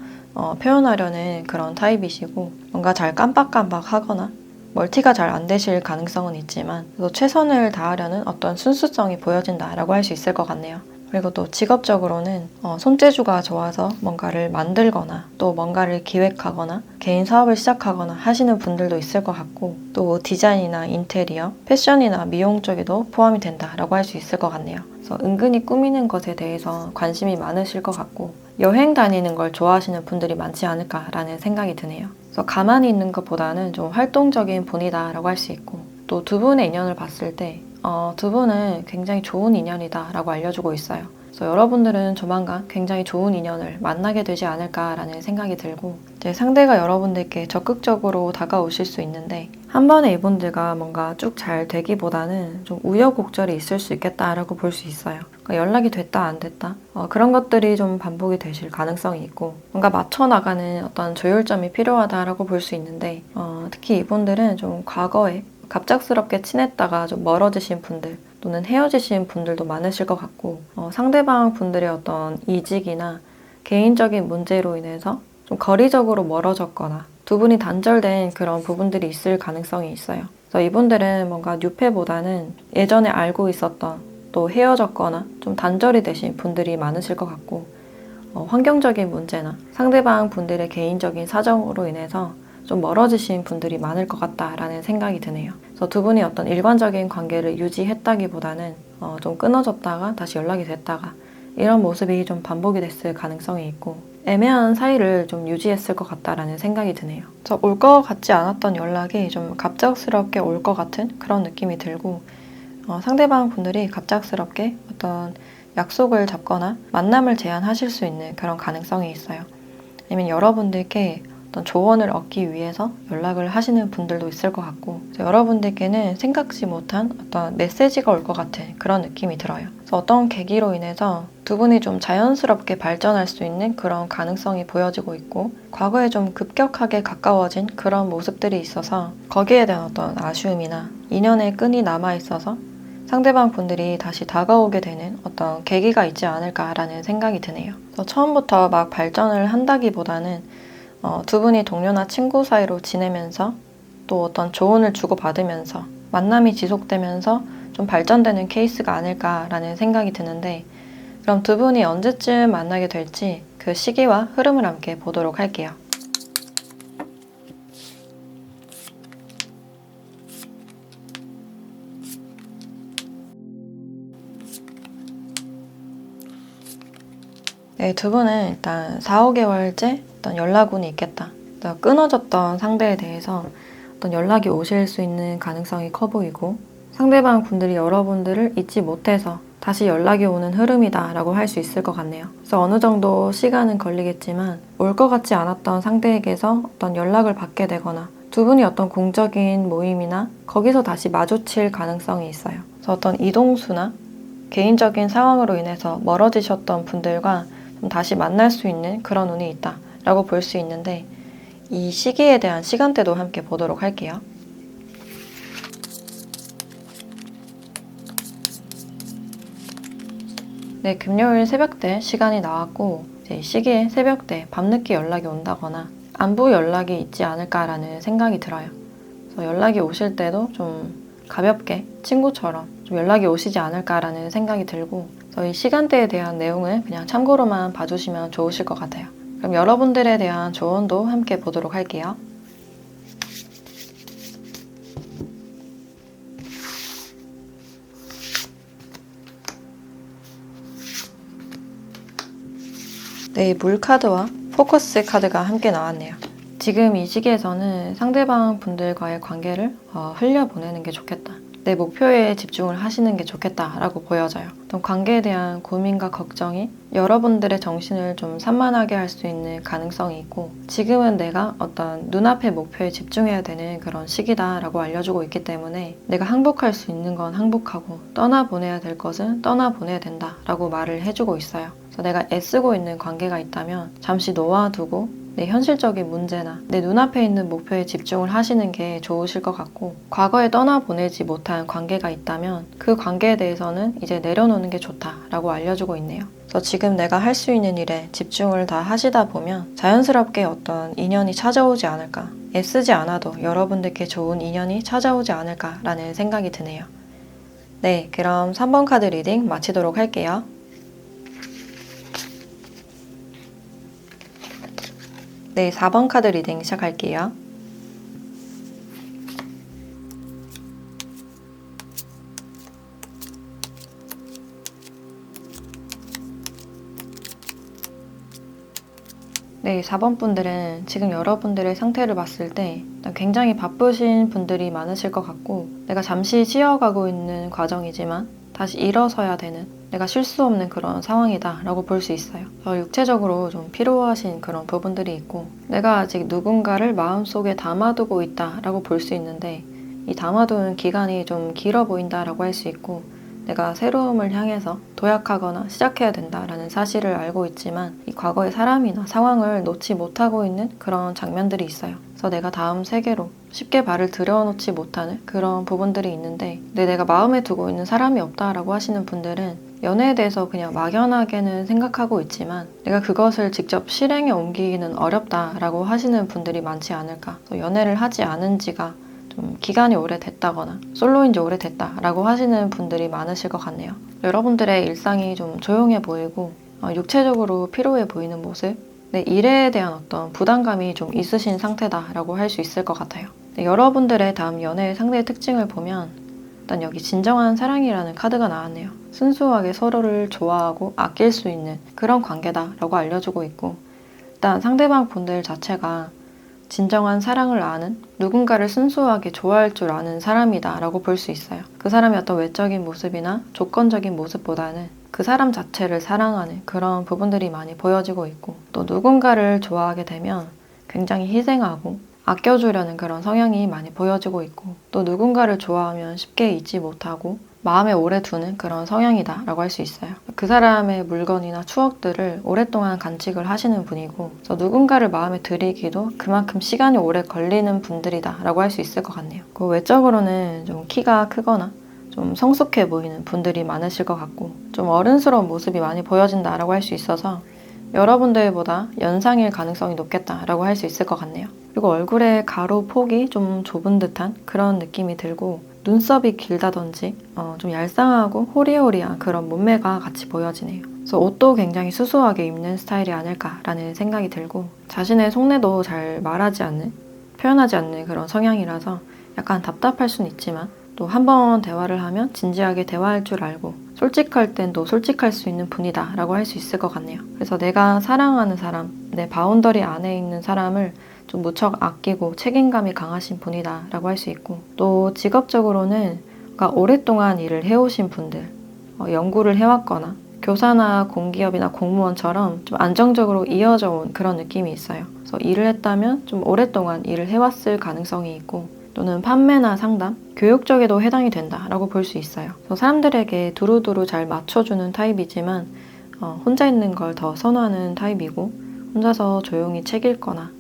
[SPEAKER 1] 표현하려는 그런 타입이시고, 뭔가 잘 깜빡깜빡 하거나 멀티가 잘 안 되실 가능성은 있지만 또 최선을 다하려는 어떤 순수성이 보여진다라고 할 수 있을 것 같네요. 그리고 또 직업적으로는 손재주가 좋아서 뭔가를 만들거나 또 뭔가를 기획하거나 개인 사업을 시작하거나 하시는 분들도 있을 것 같고, 또 디자인이나 인테리어, 패션이나 미용 쪽에도 포함이 된다라고 할 수 있을 것 같네요. 그래서 은근히 꾸미는 것에 대해서 관심이 많으실 것 같고, 여행 다니는 걸 좋아하시는 분들이 많지 않을까라는 생각이 드네요. 그래서 가만히 있는 것보다는 좀 활동적인 분이다라고 할 수 있고, 또 두 분의 인연을 봤을 때 두 분은 굉장히 좋은 인연이다 라고 알려주고 있어요. 그래서 여러분들은 조만간 굉장히 좋은 인연을 만나게 되지 않을까라는 생각이 들고, 이제 상대가 여러분들께 적극적으로 다가오실 수 있는데, 한 번에 이분들과 뭔가 쭉 잘 되기보다는 좀 우여곡절이 있을 수 있겠다라고 볼 수 있어요. 그러니까 연락이 됐다 안 됐다 그런 것들이 좀 반복이 되실 가능성이 있고, 뭔가 맞춰 나가는 어떤 조율점이 필요하다라고 볼 수 있는데, 특히 이분들은 좀 과거에 갑작스럽게 친했다가 좀 멀어지신 분들 또는 헤어지신 분들도 많으실 것 같고, 상대방 분들의 어떤 이직이나 개인적인 문제로 인해서 좀 거리적으로 멀어졌거나 두 분이 단절된 그런 부분들이 있을 가능성이 있어요. 그래서 이분들은 뭔가 뉴페보다는 예전에 알고 있었던, 또 헤어졌거나 좀 단절이 되신 분들이 많으실 것 같고, 환경적인 문제나 상대방 분들의 개인적인 사정으로 인해서 좀 멀어지신 분들이 많을 것 같다라는 생각이 드네요. 그래서 두 분이 어떤 일관적인 관계를 유지했다기보다는 좀 끊어졌다가 다시 연락이 됐다가 이런 모습이 좀 반복이 됐을 가능성이 있고, 애매한 사이를 좀 유지했을 것 같다라는 생각이 드네요. 그래서 올 것 같지 않았던 연락이 좀 갑작스럽게 올 것 같은 그런 느낌이 들고, 상대방 분들이 갑작스럽게 어떤 약속을 잡거나 만남을 제안하실 수 있는 그런 가능성이 있어요. 아니면 여러분들께 어떤 조언을 얻기 위해서 연락을 하시는 분들도 있을 것 같고, 여러분들께는 생각지 못한 어떤 메시지가 올 것 같은 그런 느낌이 들어요. 그래서 어떤 계기로 인해서 두 분이 좀 자연스럽게 발전할 수 있는 그런 가능성이 보여지고 있고, 과거에 좀 급격하게 가까워진 그런 모습들이 있어서 거기에 대한 어떤 아쉬움이나 인연의 끈이 남아 있어서 상대방 분들이 다시 다가오게 되는 어떤 계기가 있지 않을까라는 생각이 드네요. 그래서 처음부터 막 발전을 한다기보다는 두 분이 동료나 친구 사이로 지내면서 또 어떤 조언을 주고받으면서 만남이 지속되면서 좀 발전되는 케이스가 아닐까라는 생각이 드는데, 그럼 두 분이 언제쯤 만나게 될지 그 시기와 흐름을 함께 보도록 할게요. 네, 두 분은 일단 4, 5개월째 어떤 연락운이 있겠다. 끊어졌던 상대에 대해서 어떤 연락이 오실 수 있는 가능성이 커 보이고, 상대방 분들이 여러분들을 잊지 못해서 다시 연락이 오는 흐름이다 라고 할 수 있을 것 같네요. 그래서 어느 정도 시간은 걸리겠지만 올 것 같지 않았던 상대에게서 어떤 연락을 받게 되거나 두 분이 어떤 공적인 모임이나 거기서 다시 마주칠 가능성이 있어요. 그래서 어떤 이동수나 개인적인 상황으로 인해서 멀어지셨던 분들과 좀 다시 만날 수 있는 그런 운이 있다 라고 볼 수 있는데, 이 시기에 대한 시간대도 함께 보도록 할게요. 네, 금요일 새벽때 시간이 나왔고, 이제 이 시기에 새벽때 밤늦게 연락이 온다거나 안부 연락이 있지 않을까라는 생각이 들어요. 그래서 연락이 오실 때도 좀 가볍게 친구처럼 좀 연락이 오시지 않을까라는 생각이 들고, 그래서 이 시간대에 대한 내용을 그냥 참고로만 봐주시면 좋으실 것 같아요. 그럼 여러분들에 대한 조언도 함께 보도록 할게요. 네, 물 카드와 포커스 카드가 함께 나왔네요. 지금 이 시기에서는 상대방 분들과의 관계를 흘려보내는 게 좋겠다. 내 목표에 집중을 하시는 게 좋겠다라고 보여져요. 어떤 관계에 대한 고민과 걱정이 여러분들의 정신을 좀 산만하게 할 수 있는 가능성이 있고, 지금은 내가 어떤 눈앞의 목표에 집중해야 되는 그런 시기다라고 알려주고 있기 때문에 내가 항복할 수 있는 건 항복하고 떠나보내야 될 것은 떠나보내야 된다라고 말을 해주고 있어요. 그래서 내가 애쓰고 있는 관계가 있다면 잠시 놓아두고 내 현실적인 문제나 내 눈앞에 있는 목표에 집중을 하시는 게 좋으실 것 같고, 과거에 떠나보내지 못한 관계가 있다면 그 관계에 대해서는 이제 내려놓는 게 좋다라고 알려주고 있네요. 그래서 지금 내가 할 수 있는 일에 집중을 다 하시다 보면 자연스럽게 어떤 인연이 찾아오지 않을까, 애쓰지 않아도 여러분들께 좋은 인연이 찾아오지 않을까라는 생각이 드네요. 네, 그럼 3번 카드 리딩 마치도록 할게요. 네, 4번 카드 리딩 시작할게요. 네, 4번 분들은 지금 여러분들의 상태를 봤을 때 굉장히 바쁘신 분들이 많으실 것 같고, 내가 잠시 쉬어가고 있는 과정이지만 다시 일어서야 되는, 내가 쉴 수 없는 그런 상황이다 라고 볼 수 있어요. 육체적으로 좀 피로하신 그런 부분들이 있고, 내가 아직 누군가를 마음속에 담아두고 있다 라고 볼 수 있는데, 이 담아두는 기간이 좀 길어 보인다 라고 할 수 있고, 내가 새로움을 향해서 도약하거나 시작해야 된다라는 사실을 알고 있지만 이 과거의 사람이나 상황을 놓지 못하고 있는 그런 장면들이 있어요. 그래서 내가 다음 세계로 쉽게 발을 들여놓지 못하는 그런 부분들이 있는데, 근데 내가 마음에 두고 있는 사람이 없다라고 하시는 분들은 연애에 대해서 그냥 막연하게는 생각하고 있지만 내가 그것을 직접 실행에 옮기기는 어렵다라고 하시는 분들이 많지 않을까. 그래서 연애를 하지 않은 지가 좀 기간이 오래됐다거나 솔로인 지 오래됐다라고 하시는 분들이 많으실 것 같네요. 여러분들의 일상이 좀 조용해 보이고 육체적으로 피로해 보이는 모습, 내 일에 대한 어떤 부담감이 좀 있으신 상태다라고 할 수 있을 것 같아요. 여러분들의 다음 연애의 상대의 특징을 보면 일단 여기 진정한 사랑이라는 카드가 나왔네요. 순수하게 서로를 좋아하고 아낄 수 있는 그런 관계다라고 알려주고 있고, 일단 상대방 분들 자체가 진정한 사랑을 아는, 누군가를 순수하게 좋아할 줄 아는 사람이다 라고 볼 수 있어요. 그 사람의 어떤 외적인 모습이나 조건적인 모습보다는 그 사람 자체를 사랑하는 그런 부분들이 많이 보여지고 있고, 또 누군가를 좋아하게 되면 굉장히 희생하고 아껴주려는 그런 성향이 많이 보여지고 있고, 또 누군가를 좋아하면 쉽게 잊지 못하고 마음에 오래 두는 그런 성향이다 라고 할 수 있어요. 그 사람의 물건이나 추억들을 오랫동안 간직을 하시는 분이고, 그래서 누군가를 마음에 들이기도 그만큼 시간이 오래 걸리는 분들이다 라고 할 수 있을 것 같네요. 그 외적으로는 좀 키가 크거나 좀 성숙해 보이는 분들이 많으실 것 같고, 좀 어른스러운 모습이 많이 보여진다 라고 할 수 있어서 여러분들보다 연상일 가능성이 높겠다라고 할 수 있을 것 같네요. 그리고 얼굴의 가로 폭이 좀 좁은 듯한 그런 느낌이 들고, 눈썹이 길다든지 좀 얄쌍하고 호리호리한 그런 몸매가 같이 보여지네요. 그래서 옷도 굉장히 수수하게 입는 스타일이 아닐까라는 생각이 들고, 자신의 속내도 잘 말하지 않는, 표현하지 않는 그런 성향이라서 약간 답답할 수는 있지만, 또 한 번 대화를 하면 진지하게 대화할 줄 알고 솔직할 땐 또 솔직할 수 있는 분이다 라고 할 수 있을 것 같네요. 그래서 내가 사랑하는 사람, 내 바운더리 안에 있는 사람을 좀 무척 아끼고 책임감이 강하신 분이다 라고 할 수 있고, 또 직업적으로는 그러니까 오랫동안 일을 해오신 분들, 연구를 해왔거나 교사나 공기업이나 공무원처럼 좀 안정적으로 이어져 온 그런 느낌이 있어요. 그래서 일을 했다면 좀 오랫동안 일을 해왔을 가능성이 있고, 또는 판매나 상담, 교육 쪽에도 해당이 된다라고 볼 수 있어요. 그래서 사람들에게 두루두루 잘 맞춰주는 타입이지만 혼자 있는 걸 더 선호하는 타입이고, 혼자서 조용히 책 읽거나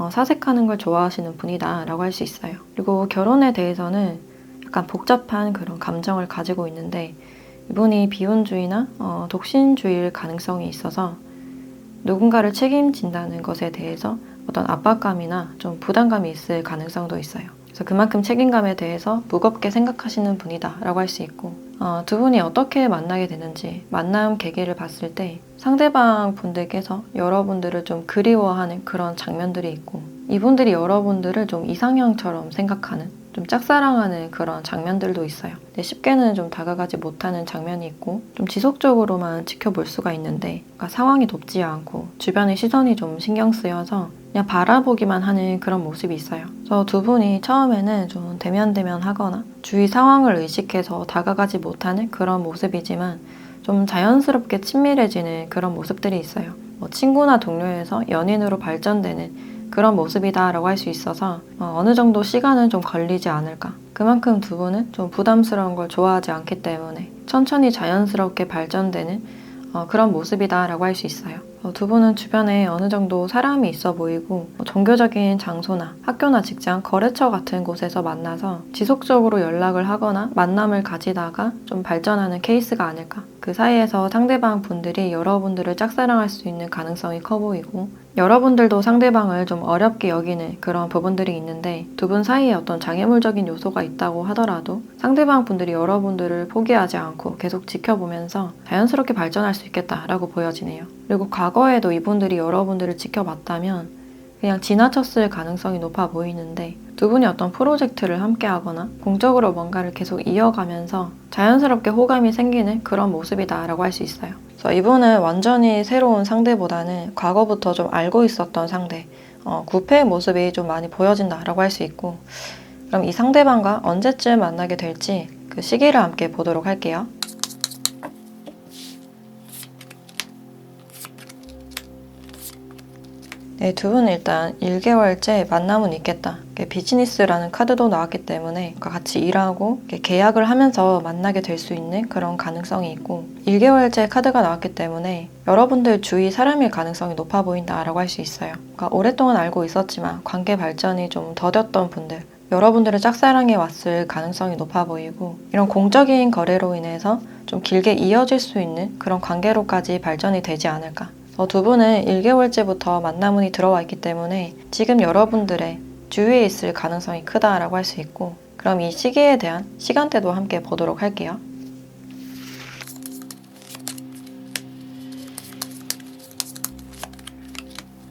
[SPEAKER 1] 사색하는 걸 좋아하시는 분이다 라고 할 수 있어요. 그리고 결혼에 대해서는 약간 복잡한 그런 감정을 가지고 있는데, 이분이 비혼주의나 독신주의일 가능성이 있어서 누군가를 책임진다는 것에 대해서 어떤 압박감이나 좀 부담감이 있을 가능성도 있어요. 그래서 그만큼 책임감에 대해서 무겁게 생각하시는 분이다 라고 할 수 있고, 두 분이 어떻게 만나게 되는지 만남 계기를 봤을 때 상대방 분들께서 여러분들을 좀 그리워하는 그런 장면들이 있고, 이분들이 여러분들을 좀 이상형처럼 생각하는, 좀 짝사랑하는 그런 장면들도 있어요. 근데 쉽게는 좀 다가가지 못하는 장면이 있고, 좀 지속적으로만 지켜볼 수가 있는데, 그러니까 상황이 돕지 않고 주변의 시선이 좀 신경 쓰여서 그냥 바라보기만 하는 그런 모습이 있어요. 그래서 두 분이 처음에는 좀 대면대면하거나 주위 상황을 의식해서 다가가지 못하는 그런 모습이지만 좀 자연스럽게 친밀해지는 그런 모습들이 있어요. 친구나 동료에서 연인으로 발전되는 그런 모습이다 라고 할 수 있어서 어느 정도 시간은 좀 걸리지 않을까. 그만큼 두 분은 좀 부담스러운 걸 좋아하지 않기 때문에 천천히 자연스럽게 발전되는 그런 모습이다 라고 할 수 있어요. 두 분은 주변에 어느 정도 사람이 있어 보이고, 종교적인 장소나 학교나 직장, 거래처 같은 곳에서 만나서 지속적으로 연락을 하거나 만남을 가지다가 좀 발전하는 케이스가 아닐까. 그 사이에서 상대방 분들이 여러분들을 짝사랑할 수 있는 가능성이 커 보이고, 여러분들도 상대방을 좀 어렵게 여기는 그런 부분들이 있는데, 두 분 사이에 어떤 장애물적인 요소가 있다고 하더라도 상대방 분들이 여러분들을 포기하지 않고 계속 지켜보면서 자연스럽게 발전할 수 있겠다라고 보여지네요. 그리고 과거에도 이분들이 여러분들을 지켜봤다면 그냥 지나쳤을 가능성이 높아 보이는데, 두 분이 어떤 프로젝트를 함께 하거나 공적으로 뭔가를 계속 이어가면서 자연스럽게 호감이 생기는 그런 모습이다 라고 할 수 있어요. 그래서 이분은 완전히 새로운 상대보다는 과거부터 좀 알고 있었던 상대, 구패의 모습이 좀 많이 보여진다 라고 할 수 있고, 그럼 이 상대방과 언제쯤 만나게 될지 그 시기를 함께 보도록 할게요. 네, 두 분은 일단 1개월째 만남은 있겠다. 비즈니스라는 카드도 나왔기 때문에 같이 일하고 계약을 하면서 만나게 될 수 있는 그런 가능성이 있고, 1개월째 카드가 나왔기 때문에 여러분들 주위 사람일 가능성이 높아 보인다라고 할 수 있어요. 그러니까 오랫동안 알고 있었지만 관계 발전이 좀 더뎠던 분들, 여러분들을 짝사랑해 왔을 가능성이 높아 보이고, 이런 공적인 거래로 인해서 좀 길게 이어질 수 있는 그런 관계로까지 발전이 되지 않을까. 두 분은 1개월째부터 만남운이 들어와 있기 때문에 지금 여러분들의 주위에 있을 가능성이 크다라고 할 수 있고, 그럼 이 시기에 대한 시간대도 함께 보도록 할게요.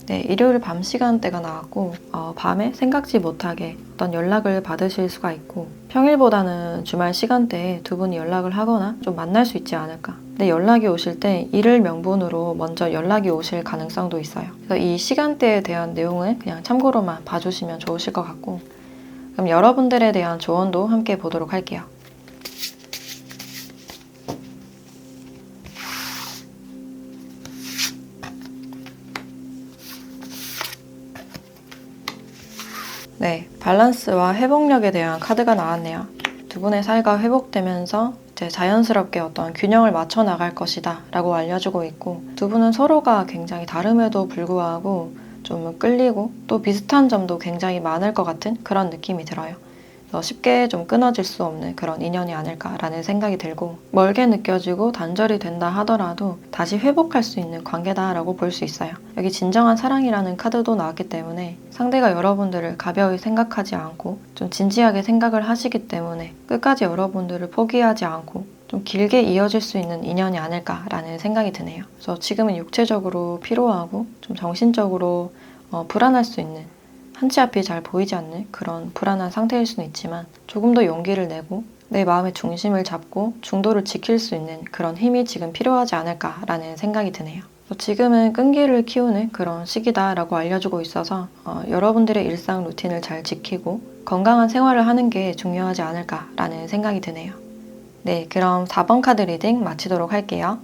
[SPEAKER 1] 네, 일요일 밤 시간대가 나왔고, 밤에 생각지 못하게 어떤 연락을 받으실 수가 있고, 평일보다는 주말 시간대에 두 분이 연락을 하거나 좀 만날 수 있지 않을까. 근데 연락이 오실 때 일을 명분으로 먼저 연락이 오실 가능성도 있어요. 그래서 이 시간대에 대한 내용은 그냥 참고로만 봐주시면 좋으실 것 같고, 그럼 여러분들에 대한 조언도 함께 보도록 할게요. 네, 밸런스와 회복력에 대한 카드가 나왔네요. 두 분의 사이가 회복되면서 이제 자연스럽게 어떤 균형을 맞춰 나갈 것이다 라고 알려주고 있고, 두 분은 서로가 굉장히 다름에도 불구하고 좀 끌리고 또 비슷한 점도 굉장히 많을 것 같은 그런 느낌이 들어요. 그래서 쉽게 좀 끊어질 수 없는 그런 인연이 아닐까라는 생각이 들고, 멀게 느껴지고 단절이 된다 하더라도 다시 회복할 수 있는 관계다라고 볼 수 있어요. 여기 진정한 사랑이라는 카드도 나왔기 때문에 상대가 여러분들을 가벼이 생각하지 않고 좀 진지하게 생각을 하시기 때문에 끝까지 여러분들을 포기하지 않고 좀 길게 이어질 수 있는 인연이 아닐까라는 생각이 드네요. 그래서 지금은 육체적으로 피로하고 좀 정신적으로 불안할 수 있는, 한치 앞이 잘 보이지 않는 그런 불안한 상태일 수는 있지만, 조금 더 용기를 내고 내 마음의 중심을 잡고 중도를 지킬 수 있는 그런 힘이 지금 필요하지 않을까라는 생각이 드네요. 지금은 끈기를 키우는 그런 시기다라고 알려주고 있어서 여러분들의 일상 루틴을 잘 지키고 건강한 생활을 하는 게 중요하지 않을까라는 생각이 드네요. 네, 그럼 4번 카드 리딩 마치도록 할게요.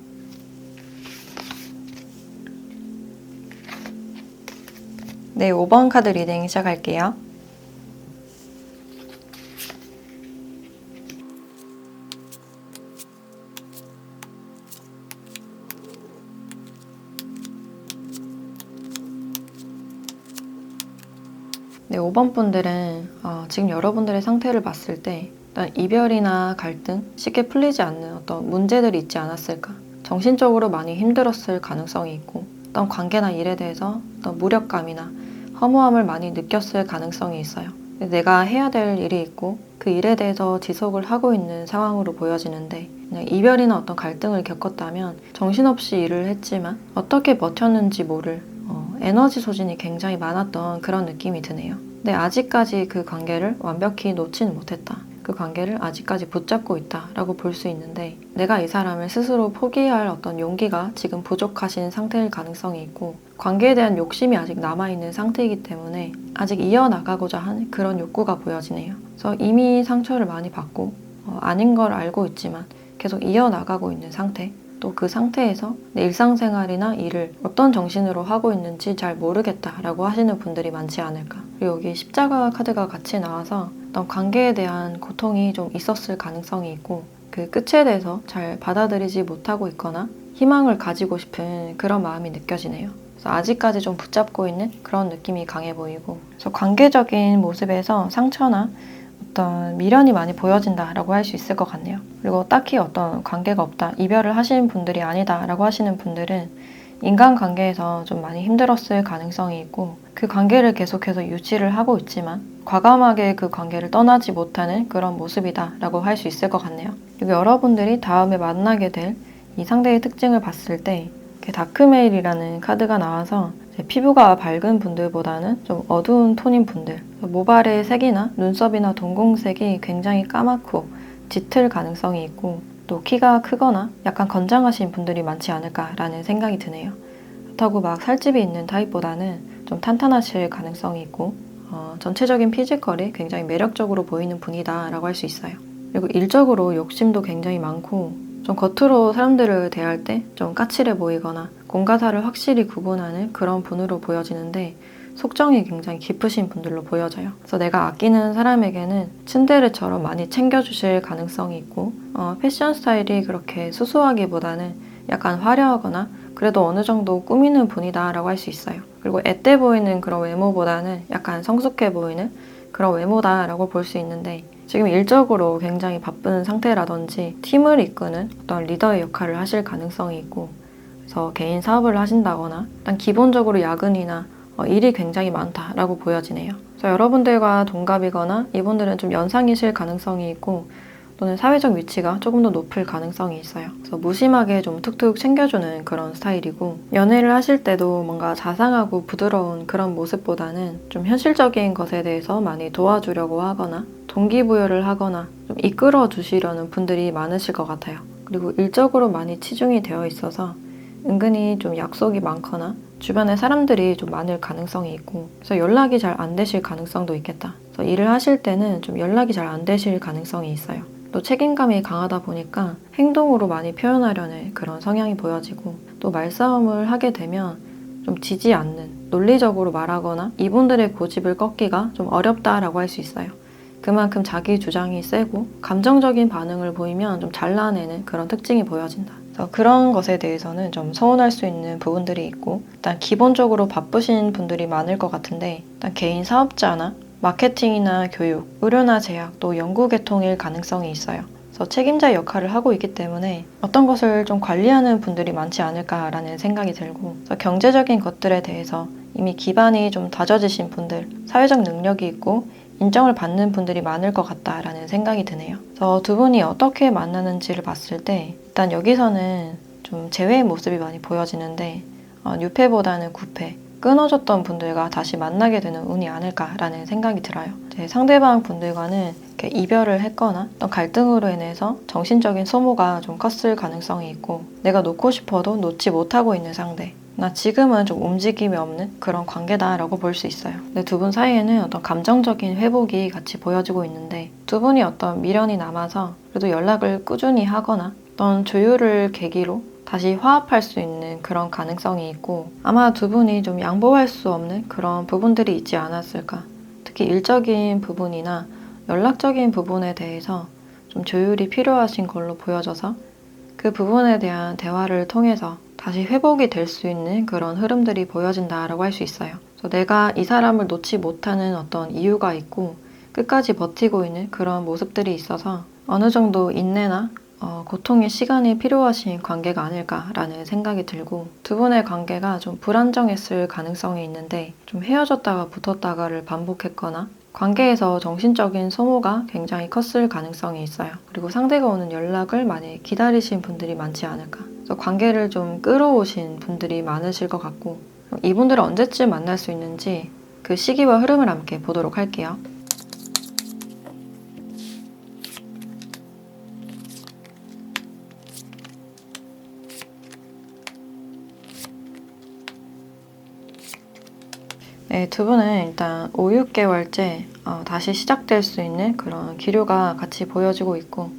[SPEAKER 1] 네, 5번 카드 리딩 시작할게요. 네, 5번 분들은 지금 여러분들의 상태를 봤을 때 일단 이별이나 갈등, 쉽게 풀리지 않는 어떤 문제들이 있지 않았을까. 정신적으로 많이 힘들었을 가능성이 있고, 어떤 관계나 일에 대해서 어떤 무력감이나 허무함을 많이 느꼈을 가능성이 있어요. 내가 해야 될 일이 있고 그 일에 대해서 지속을 하고 있는 상황으로 보여지는데, 그냥 이별이나 어떤 갈등을 겪었다면 정신없이 일을 했지만 어떻게 버텼는지 모를 에너지 소진이 굉장히 많았던 그런 느낌이 드네요. 근데 아직까지 그 관계를 완벽히 놓지는 못했다. 그 관계를 아직까지 붙잡고 있다라고 볼 수 있는데, 내가 이 사람을 스스로 포기할 어떤 용기가 지금 부족하신 상태일 가능성이 있고, 관계에 대한 욕심이 아직 남아있는 상태이기 때문에 아직 이어나가고자 하는 그런 욕구가 보여지네요. 그래서 이미 상처를 많이 받고 아닌 걸 알고 있지만 계속 이어나가고 있는 상태, 또 그 상태에서 내 일상생활이나 일을 어떤 정신으로 하고 있는지 잘 모르겠다라고 하시는 분들이 많지 않을까. 그리고 여기 십자가 카드가 같이 나와서 어떤 관계에 대한 고통이 좀 있었을 가능성이 있고, 그 끝에 대해서 잘 받아들이지 못하고 있거나 희망을 가지고 싶은 그런 마음이 느껴지네요. 그래서 아직까지 좀 붙잡고 있는 그런 느낌이 강해 보이고, 그래서 관계적인 모습에서 상처나 어떤 미련이 많이 보여진다라고 할 수 있을 것 같네요. 그리고 딱히 어떤 관계가 없다, 이별을 하시는 분들이 아니다라고 하시는 분들은 인간관계에서 좀 많이 힘들었을 가능성이 있고, 그 관계를 계속해서 유지를 하고 있지만 과감하게 그 관계를 떠나지 못하는 그런 모습이다라고 할 수 있을 것 같네요. 그리고 여러분들이 다음에 만나게 될 이 상대의 특징을 봤을 때 다크메일이라는 카드가 나와서 피부가 밝은 분들보다는 좀 어두운 톤인 분들, 모발의 색이나 눈썹이나 동공색이 굉장히 까맣고 짙을 가능성이 있고, 또 키가 크거나 약간 건장하신 분들이 많지 않을까라는 생각이 드네요. 그렇다고 막 살집이 있는 타입보다는 좀 탄탄하실 가능성이 있고, 전체적인 피지컬이 굉장히 매력적으로 보이는 분이다라고 할 수 있어요. 그리고 일적으로 욕심도 굉장히 많고, 좀 겉으로 사람들을 대할 때 좀 까칠해 보이거나 공과사를 확실히 구분하는 그런 분으로 보여지는데, 속정이 굉장히 깊으신 분들로 보여져요. 그래서 내가 아끼는 사람에게는 츤데레처럼 많이 챙겨주실 가능성이 있고, 패션 스타일이 그렇게 수수하기보다는 약간 화려하거나 그래도 어느 정도 꾸미는 분이다라고 할 수 있어요. 그리고 앳돼 보이는 그런 외모보다는 약간 성숙해 보이는 그런 외모다라고 볼 수 있는데, 지금 일적으로 굉장히 바쁜 상태라든지 팀을 이끄는 어떤 리더의 역할을 하실 가능성이 있고, 그래서 개인 사업을 하신다거나 일단 기본적으로 야근이나 일이 굉장히 많다라고 보여지네요. 그래서 여러분들과 동갑이거나 이분들은 좀 연상이실 가능성이 있고, 또는 사회적 위치가 조금 더 높을 가능성이 있어요. 그래서 무심하게 좀 툭툭 챙겨주는 그런 스타일이고, 연애를 하실 때도 뭔가 자상하고 부드러운 그런 모습보다는 좀 현실적인 것에 대해서 많이 도와주려고 하거나 동기부여를 하거나 좀 이끌어 주시려는 분들이 많으실 것 같아요. 그리고 일적으로 많이 치중이 되어 있어서 은근히 좀 약속이 많거나 주변에 사람들이 좀 많을 가능성이 있고, 그래서 연락이 잘 안 되실 가능성도 있겠다. 그래서 일을 하실 때는 좀 연락이 잘 안 되실 가능성이 있어요. 또 책임감이 강하다 보니까 행동으로 많이 표현하려는 그런 성향이 보여지고, 또 말싸움을 하게 되면 좀 지지 않는 논리적으로 말하거나 이분들의 고집을 꺾기가 좀 어렵다라고 할 수 있어요. 그만큼 자기 주장이 세고 감정적인 반응을 보이면 좀 잘라내는 그런 특징이 보여진다. 그래서 그런 것에 대해서는 좀 서운할 수 있는 부분들이 있고, 일단 기본적으로 바쁘신 분들이 많을 것 같은데, 일단 개인 사업자나 마케팅이나 교육, 의료나 제약, 또 연구 계통일 가능성이 있어요. 그래서 책임자 역할을 하고 있기 때문에 어떤 것을 좀 관리하는 분들이 많지 않을까라는 생각이 들고, 그래서 경제적인 것들에 대해서 이미 기반이 좀 다져지신 분들, 사회적 능력이 있고 인정을 받는 분들이 많을 것 같다라는 생각이 드네요. 그래서 두 분이 어떻게 만나는지를 봤을 때 일단 여기서는 좀 재회의 모습이 많이 보여지는데 유패보다는 구패, 끊어졌던 분들과 다시 만나게 되는 운이 아닐까라는 생각이 들어요. 상대방 분들과는 이렇게 이별을 했거나 어떤 갈등으로 인해서 정신적인 소모가 좀 컸을 가능성이 있고, 내가 놓고 싶어도 놓지 못하고 있는 상대, 나 지금은 좀 움직임이 없는 그런 관계다라고 볼 수 있어요. 근데 두 분 사이에는 어떤 감정적인 회복이 같이 보여지고 있는데, 두 분이 어떤 미련이 남아서 그래도 연락을 꾸준히 하거나 어떤 조율을 계기로 다시 화합할 수 있는 그런 가능성이 있고, 아마 두 분이 좀 양보할 수 없는 그런 부분들이 있지 않았을까. 특히 일적인 부분이나 연락적인 부분에 대해서 좀 조율이 필요하신 걸로 보여져서 그 부분에 대한 대화를 통해서 다시 회복이 될 수 있는 그런 흐름들이 보여진다라고 할 수 있어요. 그래서 내가 이 사람을 놓지 못하는 어떤 이유가 있고 끝까지 버티고 있는 그런 모습들이 있어서 어느 정도 인내나 고통의 시간이 필요하신 관계가 아닐까라는 생각이 들고, 두 분의 관계가 좀 불안정했을 가능성이 있는데 좀 헤어졌다가 붙었다가를 반복했거나 관계에서 정신적인 소모가 굉장히 컸을 가능성이 있어요. 그리고 상대가 오는 연락을 많이 기다리신 분들이 많지 않을까. 그래서 관계를 좀 끌어오신 분들이 많으실 것 같고, 이분들을 언제쯤 만날 수 있는지 그 시기와 흐름을 함께 보도록 할게요. 네, 두 분은 일단 5, 6개월째 다시 시작될 수 있는 그런 기류가 같이 보여지고 있고,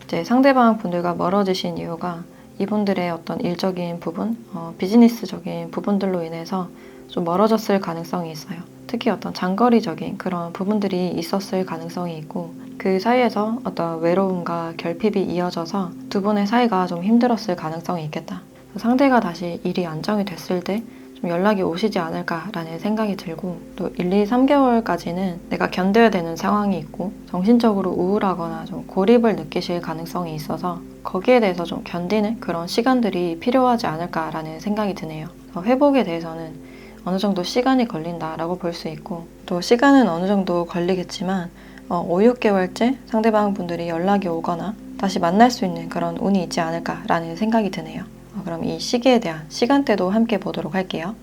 [SPEAKER 1] 이제 상대방 분들과 멀어지신 이유가 이분들의 어떤 일적인 부분, 비즈니스적인 부분들로 인해서 좀 멀어졌을 가능성이 있어요. 특히 어떤 장거리적인 그런 부분들이 있었을 가능성이 있고, 그 사이에서 어떤 외로움과 결핍이 이어져서 두 분의 사이가 좀 힘들었을 가능성이 있겠다. 상대가 다시 일이 안정이 됐을 때 좀 연락이 오시지 않을까라는 생각이 들고, 또 1, 2, 3개월까지는 내가 견뎌야 되는 상황이 있고 정신적으로 우울하거나 좀 고립을 느끼실 가능성이 있어서 거기에 대해서 좀 견디는 그런 시간들이 필요하지 않을까라는 생각이 드네요. 회복에 대해서는 어느 정도 시간이 걸린다라고 볼 수 있고, 또 시간은 어느 정도 걸리겠지만 5, 6개월째 상대방 분들이 연락이 오거나 다시 만날 수 있는 그런 운이 있지 않을까라는 생각이 드네요. 그럼 이 시기에 대한 시간대도 함께 보도록 할게요.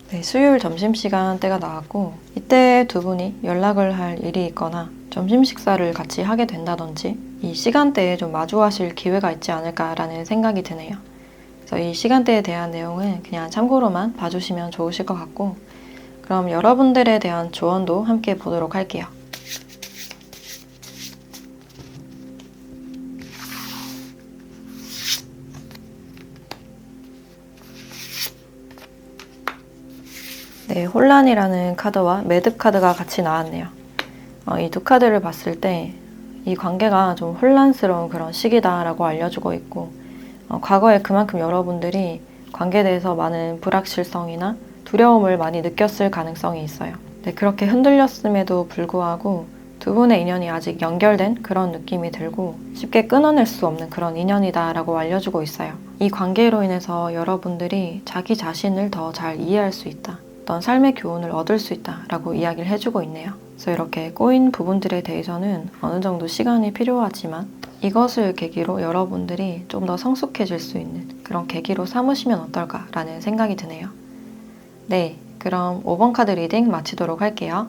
[SPEAKER 1] 네, 수요일 점심시간대가 나왔고, 이때 두 분이 연락을 할 일이 있거나 점심 식사를 같이 하게 된다든지 이 시간대에 좀 마주하실 기회가 있지 않을까라는 생각이 드네요. 그래서 이 시간대에 대한 내용은 그냥 참고로만 봐주시면 좋으실 것 같고, 그럼 여러분들에 대한 조언도 함께 보도록 할게요. 네, 혼란이라는 카드와 매듭 카드가 같이 나왔네요. 이 두 카드를 봤을 때 이 관계가 좀 혼란스러운 그런 시기다라고 알려주고 있고, 과거에 그만큼 여러분들이 관계에 대해서 많은 불확실성이나 두려움을 많이 느꼈을 가능성이 있어요. 네, 그렇게 흔들렸음에도 불구하고 두 분의 인연이 아직 연결된 그런 느낌이 들고 쉽게 끊어낼 수 없는 그런 인연이다라고 알려주고 있어요. 이 관계로 인해서 여러분들이 자기 자신을 더 잘 이해할 수 있다, 어떤 삶의 교훈을 얻을 수 있다라고 이야기를 해주고 있네요. 그래서 이렇게 꼬인 부분들에 대해서는 어느 정도 시간이 필요하지만 이것을 계기로 여러분들이 좀 더 성숙해질 수 있는 그런 계기로 삼으시면 어떨까라는 생각이 드네요. 네, 그럼 5번 카드 리딩 마치도록 할게요.